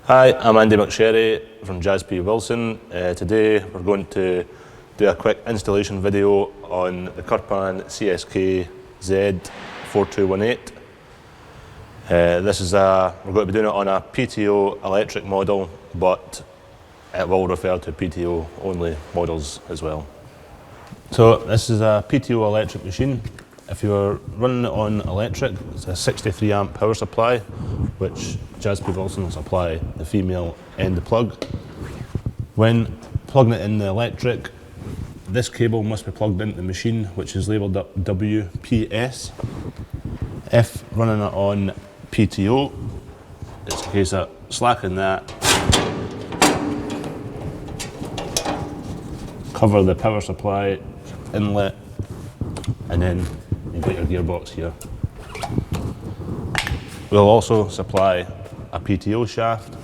Hi, I'm Andy McSherry from Jas P Wilson. Today we're going to do a quick installation video on the Krpan CSKZ 4218. We're going to be doing it on a PTO electric model, but it will refer to PTO only models as well. So this is a PTO electric machine. If you're running it on electric, it's a 63 amp power supply, which Jas P Wilson will supply the female end plug. When plugging it in the electric, this cable must be plugged into the machine, which is labelled up WPS. If running it on PTO, it's a case of slacking that, cover the power supply inlet, and then you've got your gearbox here. We'll also supply a PTO shaft.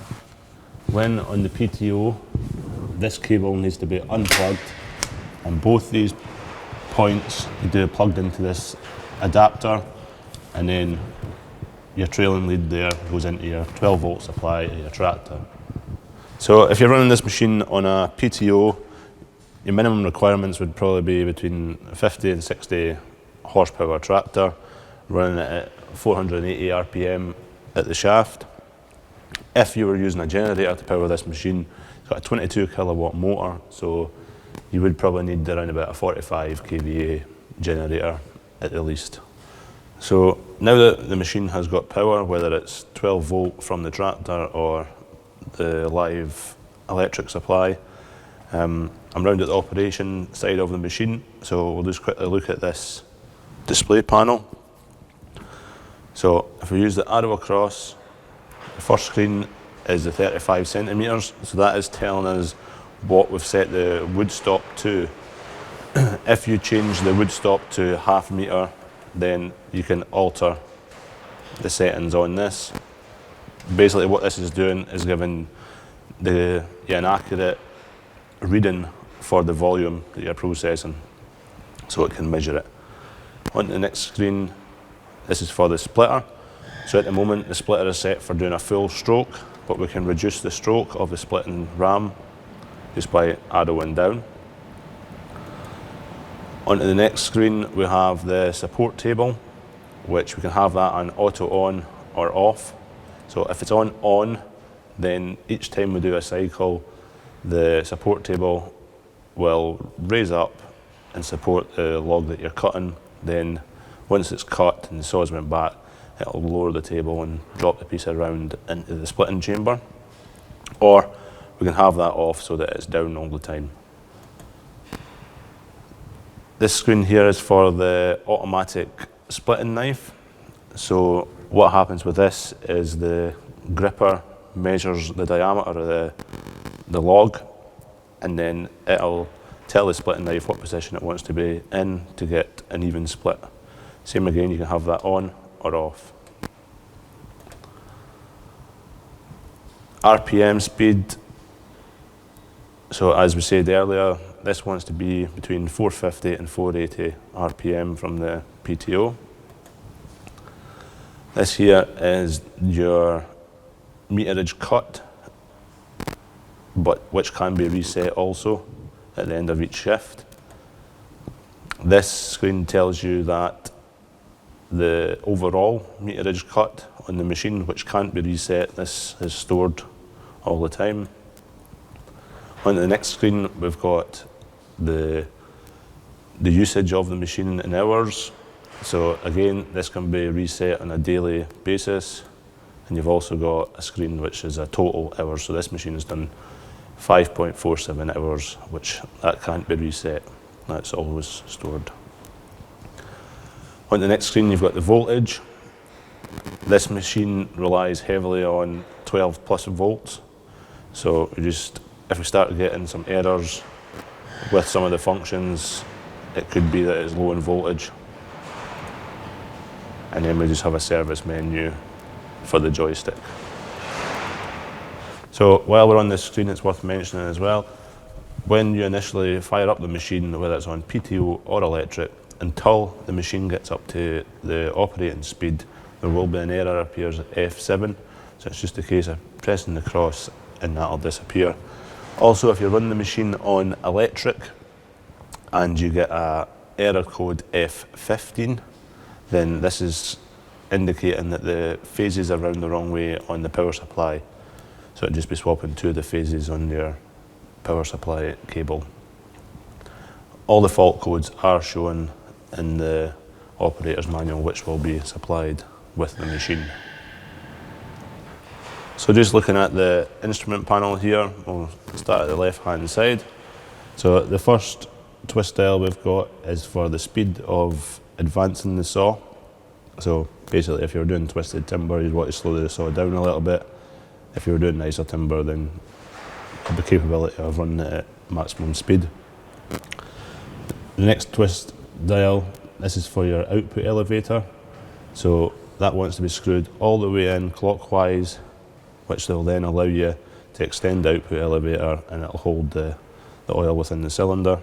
When on the PTO, this cable needs to be unplugged, and both these points need to be plugged into this adapter, and then your trailing lead there goes into your 12 volt supply of your tractor. So if you're running this machine on a PTO, your minimum requirements would probably be between 50 and 60 horsepower tractor, running it at 480 RPM at the shaft. If you were using a generator to power this machine, it's got a 22 kilowatt motor, so you would probably need around about a 45 kVA generator at the least. So now that the machine has got power, whether it's 12 volt from the tractor or the live electric supply, I'm round at the operation side of the machine, so we'll just quickly look at this display panel. So if we use the arrow across, the first screen is the 35 centimeters, so that is telling us what we've set the wood stop to. If you change the wood stop to half meter, then you can alter the settings on this. Basically what this is doing is giving an accurate reading for the volume that you're processing, so it can measure it. On to the next screen, this is for the splitter. So at the moment the splitter is set for doing a full stroke, but we can reduce the stroke of the splitting ram just by arrowing down. On to the next screen we have the support table, which we can have that on auto on or off. So if it's on, then each time we do a cycle, the support table will raise up and support the log that you're cutting. Then once it's cut and the saws went back, it'll lower the table and drop the piece around into the splitting chamber. Or we can have that off so that it's down all the time. This screen here is for the automatic splitting knife. So what happens with this is the gripper measures the diameter of the log, and then it'll tell the splitting knife what position it wants to be in to get an even split. Same again, you can have that on or off. RPM speed. So as we said earlier, this wants to be between 450 and 480 RPM from the PTO. This here is your meterage cut, but which can be reset also at the end of each shift. This screen tells you that the overall meterage cut on the machine, which can't be reset, this is stored all the time. On the next screen we've got the usage of the machine in hours. So again, this can be reset on a daily basis, and you've also got a screen which is a total hours. So this machine has done 5.47 hours, which that can't be reset. That's always stored. On the next screen you've got the voltage. This machine relies heavily on 12 plus volts. So if we start getting some errors with some of the functions, it could be that it's low in voltage. And then we just have a service menu for the joystick. So while we're on this screen, it's worth mentioning as well, when you initially fire up the machine, whether it's on PTO or electric, until the machine gets up to the operating speed, there will be an error appears at F7. So it's just a case of pressing the cross and that'll disappear. Also, if you run the machine on electric and you get a error code F15, then this is indicating that the phases are round the wrong way on the power supply. So it'd just be swapping two of the phases on your power supply cable. All the fault codes are shown in the operator's manual, which will be supplied with the machine. So just looking at the instrument panel here, we'll start at the left hand side. So the first twist dial we've got is for the speed of advancing the saw. So basically if you're doing twisted timber, you'd want to slow the saw down a little bit. If you're doing nicer timber, then you'll have the capability of running it at maximum speed. The next twist dial, this is for your output elevator. So that wants to be screwed all the way in clockwise, which will then allow you to extend the output elevator and it'll hold the oil within the cylinder,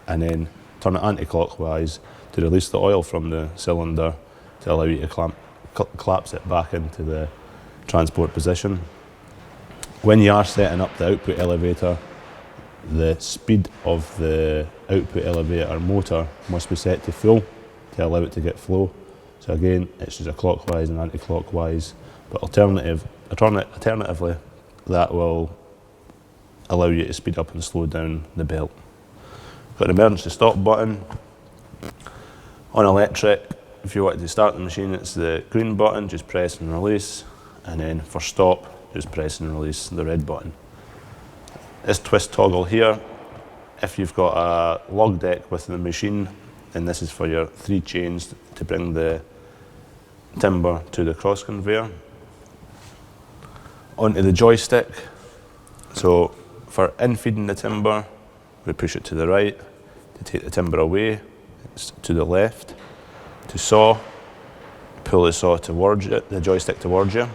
and then turn it anti-clockwise to release the oil from the cylinder to allow you to collapse it back into the transport position. When you are setting up the output elevator, the speed of the output elevator motor must be set to full to allow it to get flow. So again, it's just a clockwise and anti-clockwise, but alternatively, that will allow you to speed up and slow down the belt. Got an emergency stop button. On electric, if you wanted to start the machine, it's the green button, just press and release, and then for stop, just press and release the red button. This twist toggle here, if you've got a log deck with the machine, then this is for your 3 chains to bring the timber to the cross conveyor. Onto the joystick. So for infeeding the timber, we push it to the right. To take the timber away, it's to the left. To saw, pull the saw towards you, the joystick towards you.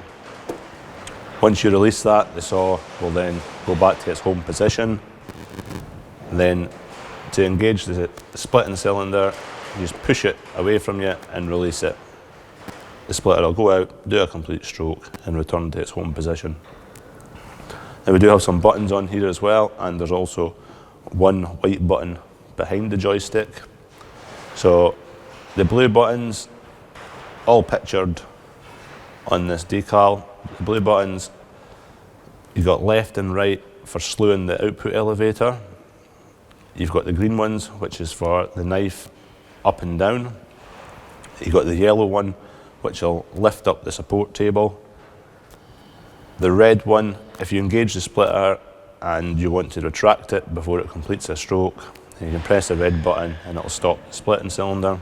Once you release that, the saw will then go back to its home position. Then to engage the splitting cylinder, you just push it away from you and release it. The splitter will go out, do a complete stroke and return to its home position. Now we do have some buttons on here as well, and there's also one white button behind the joystick. So the blue buttons, all pictured on this decal. The blue buttons, you've got left and right for slowing the output elevator. You've got the green ones, which is for the knife up and down. You've got the yellow one, which will lift up the support table. The red one, if you engage the splitter and you want to retract it before it completes a stroke, you can press the red button and it'll stop the splitting cylinder.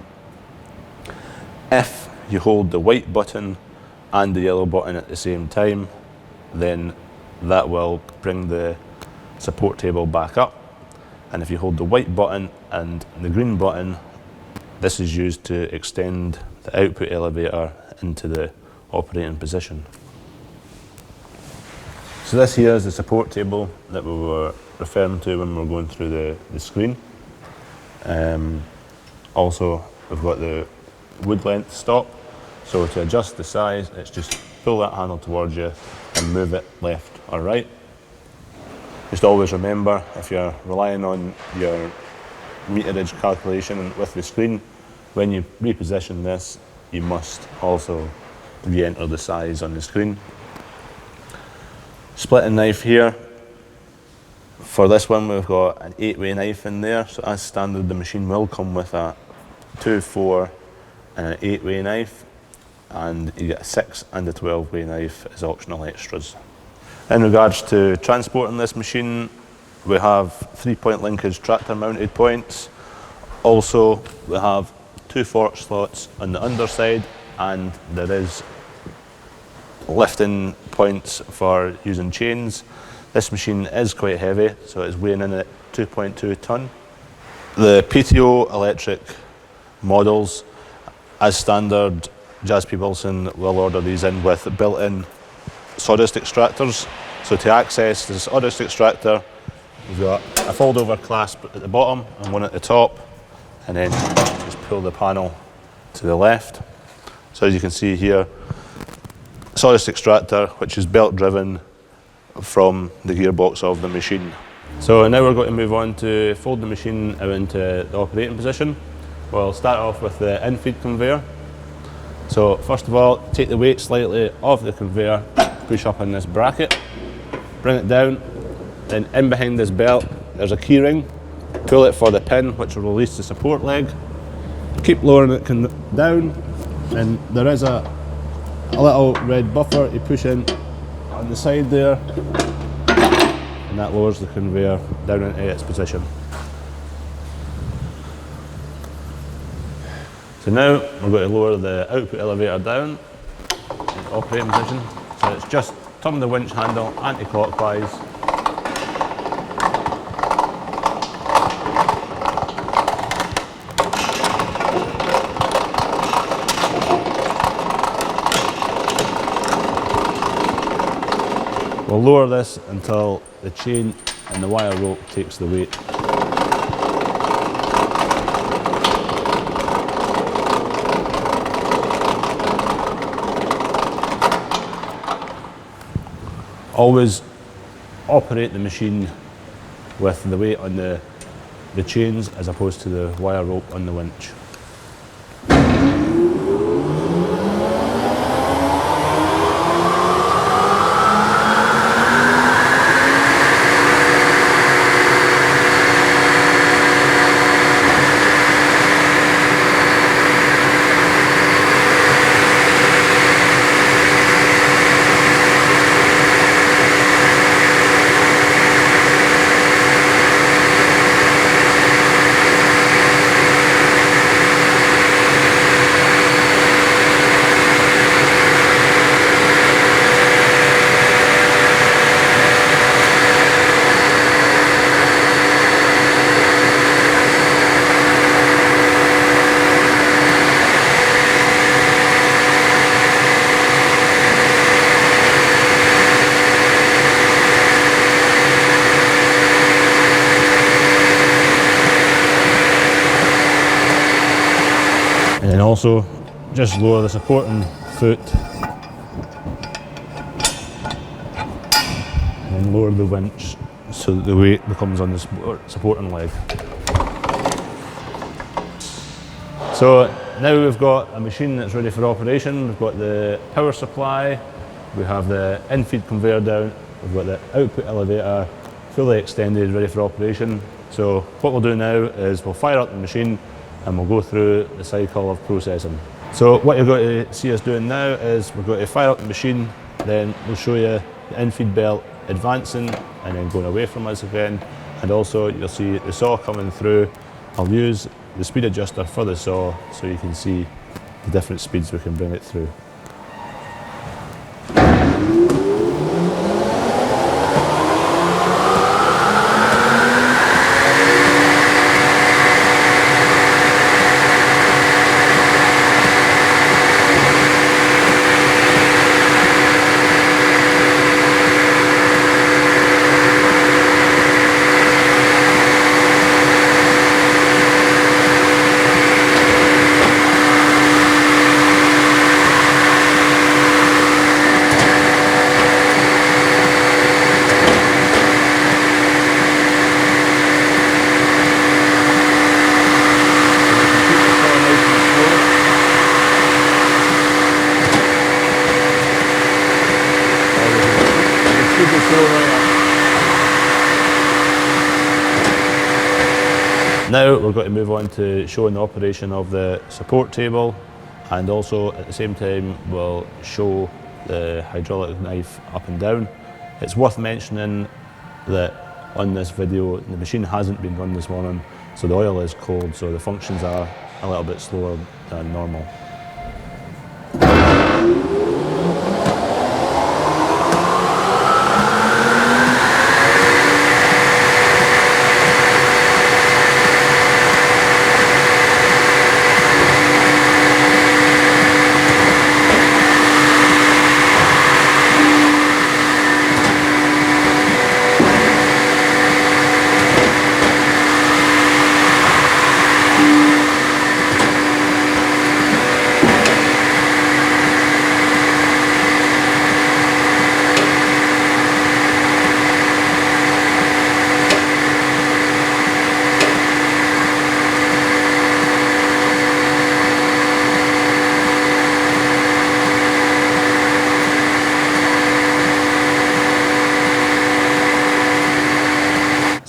If you hold the white button and the yellow button at the same time, then that will bring the support table back up. And if you hold the white button and the green button, this is used to extend the output elevator into the operating position. So this here is the support table that we were referring to when we were going through the screen. Also, we've got the wood length stop. So to adjust the size, it's just pull that handle towards you and move it left or right. Just always remember, if you're relying on your meterage calculation with the screen, when you reposition this, you must also re-enter the size on the screen. Splitting knife here. For this one, we've got an 8-way knife in there. So as standard, the machine will come with a 2, 4 and an 8-way knife. And you get a 6 and a 12-way knife as optional extras. In regards to transporting this machine, we have 3-point linkage tractor mounted points. Also, we have 2 fork slots on the underside, and there is lifting points for using chains. This machine is quite heavy, so it's weighing in at 2.2 tonne. The PTO electric models, as standard, Jas P Wilson will order these in with built-in sawdust extractors. So to access the sawdust extractor, we've got a fold-over clasp at the bottom and one at the top, and then just pull the panel to the left. So as you can see here, sawdust extractor, which is belt driven from the gearbox of the machine. So now we're going to move on to fold the machine out into the operating position. We'll start off with the in-feed conveyor. So first of all, take the weight slightly off the conveyor, push up on this bracket, bring it down, then in behind this belt there's a key ring, pull it for the pin which will release the support leg, keep lowering it down, and there is a little red buffer you push in on the side there, and that lowers the conveyor down into its position. So now we're going to lower the output elevator down into operating position. So it's just turn the winch handle anti-clockwise. We'll lower this until the chain and the wire rope takes the weight. Always operate the machine with the weight on the chains as opposed to the wire rope on the winch. And then also just lower the supporting foot and lower the winch so that the weight becomes on the supporting leg. So now we've got a machine that's ready for operation. We've got the power supply, we have the in-feed conveyor down, we've got the output elevator fully extended, ready for operation. So what we'll do now is we'll fire up the machine and we'll go through the cycle of processing. So what you're going to see us doing now is we're going to fire up the machine, then we'll show you the in-feed belt advancing and then going away from us again, and also you'll see the saw coming through. I'll use the speed adjuster for the saw so you can see the different speeds we can bring it through. Now we're going to move on to showing the operation of the support table, and also at the same time we'll show the hydraulic knife up and down. It's worth mentioning that on this video the machine hasn't been run this morning, so the oil is cold, so the functions are a little bit slower than normal.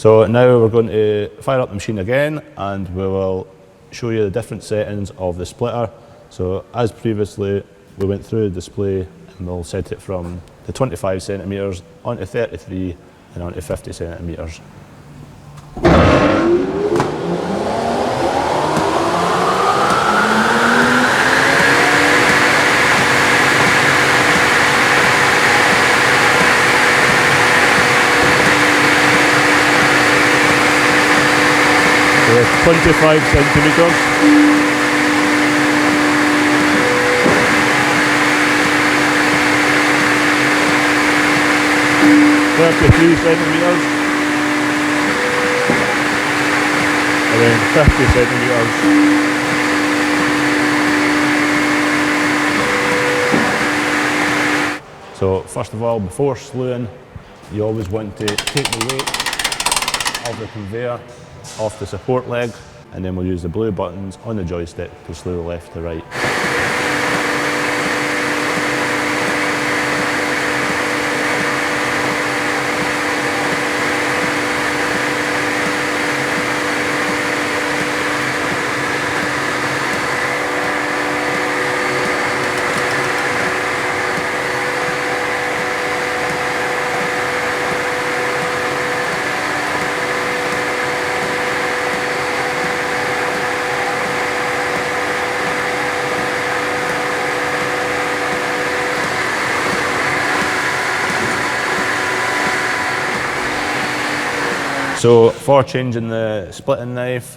So now we're going to fire up the machine again, and we will show you the different settings of the splitter. So as previously, we went through the display and we'll set it from the 25 centimeters onto 33 and onto 50 centimeters. So 25 centimeters. 33 centimeters, and then 50 centimeters. So first of all, before slewing, you always want to take the weight of the conveyor off the support leg, and then we'll use the blue buttons on the joystick to slew left to right. So for changing the splitting knife,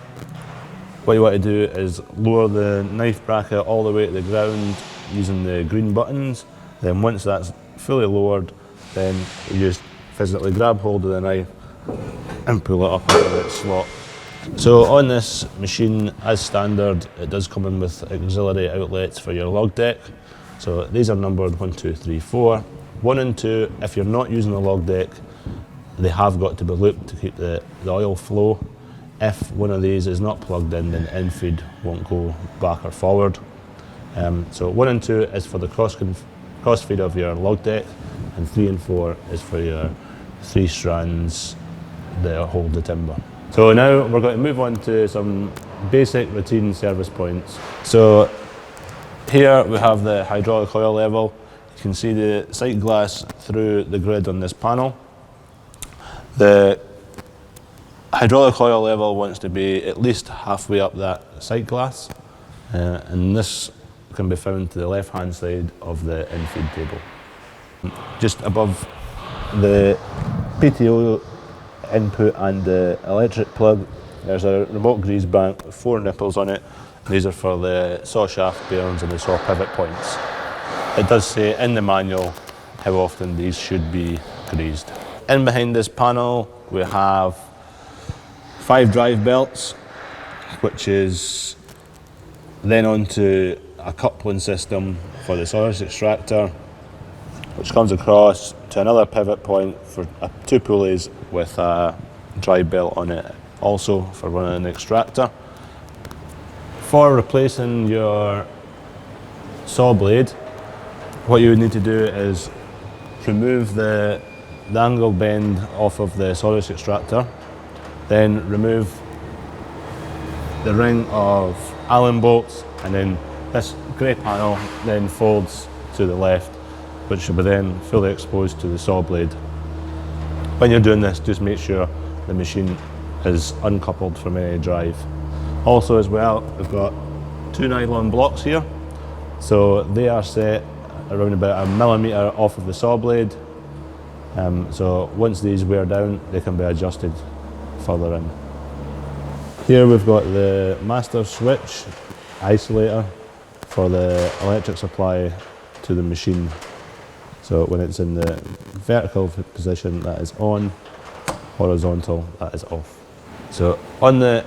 what you want to do is lower the knife bracket all the way to the ground using the green buttons. Then once that's fully lowered, then you just physically grab hold of the knife and pull it up into its slot. So on this machine, as standard, it does come in with auxiliary outlets for your log deck. So these are numbered 1, 2, 3, 4. 1 and 2, if you're not using the log deck, they have got to be looped to keep the oil flow. If one of these is not plugged in, then in-feed won't go back or forward. So 1 and 2 is for the cross feed of your log deck, and 3 and 4 is for your 3 strands that hold the timber. So now we're going to move on to some basic routine service points. So here we have the hydraulic oil level. You can see the sight glass through the grid on this panel. The hydraulic oil level wants to be at least halfway up that sight glass, and this can be found to the left-hand side of the in-feed table. Just above the PTO input and the electric plug, there's a remote grease bank with 4 nipples on it. These are for the saw shaft bearings and the saw pivot points. It does say in the manual how often these should be greased. In behind this panel, we have 5 drive belts, which is then onto a coupling system for the source extractor, which comes across to another pivot point for 2 pulleys with a drive belt on it, also for running an extractor. For replacing your saw blade, what you would need to do is remove the angle bend off of the sawdust extractor, then remove the ring of Allen bolts, and then this grey panel then folds to the left, which will be then fully exposed to the saw blade. When you're doing this, just make sure the machine is uncoupled from any drive. Also as well, we've got 2 nylon blocks here, so they are set around about 1 millimetre off of the saw blade. So once these wear down, they can be adjusted further in. Here we've got the master switch isolator for the electric supply to the machine. So when it's in the vertical position, that is on, horizontal, that is off. So on the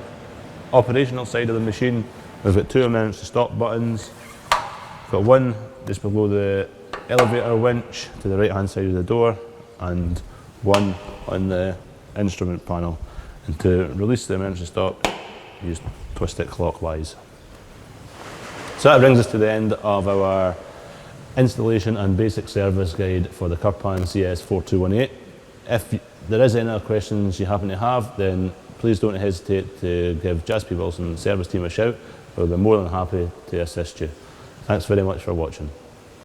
operational side of the machine, we've got 2 emergency stop buttons. We've got one just below the elevator winch to the right hand side of the door, and one on the instrument panel. And to release the emergency stop, you just twist it clockwise. So that brings us to the end of our installation and basic service guide for the Krpan CS4218. If there is any other questions you happen to have, then please don't hesitate to give Jas P Wilson service team a shout. We'll be more than happy to assist you. Thanks very much for watching.